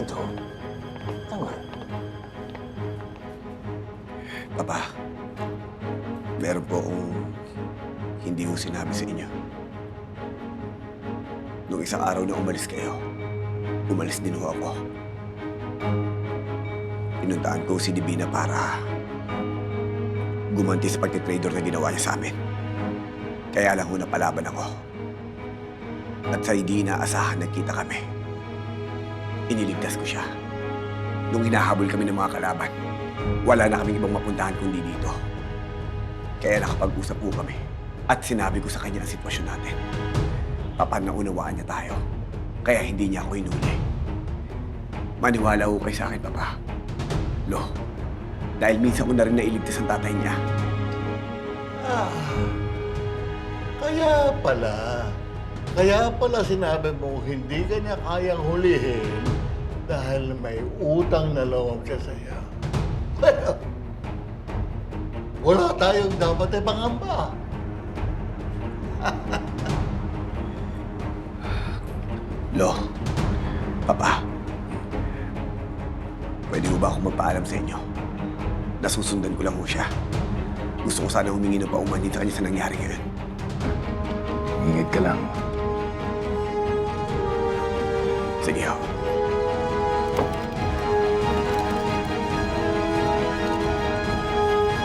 dito. Tama. Papa, meron po akong hindi ko sinabi sa inyo. Nung isang araw na umalis kayo, umalis din ho ako. Pinuntaan ko si Divina para gumanti sa pagtitrader na ginawa niya sa amin. Kaya lang ho napalaban ako. At sa hindi inaasahan nagkita kami. Iniligtas ko siya. Nung hinahabol kami ng mga kalaban, wala na kaming ibang mapuntahan kundi dito. Kaya nakapag-usap po kami. At sinabi ko sa kanya ang sitwasyon natin. Naunawaan niya tayo. Kaya hindi niya ako hinuli. Maniwala ho kayo sa akin, Papa. Lo, dahil minsan ko na rin nailigtas ang tatay niya. Kaya pala sinabi mo hindi ka niya kayang hulihin dahil may utang na loob siya sa'yo. Wala tayong dapat ipangamba. Lo, Papa, pwede mo ba akong magpaalam sa inyo? Nasusundan ko lang ho siya. Gusto ko sana humingi ng paumanhin sa kanya sa nangyari ngayon. Ingit ka lang. Sige ho.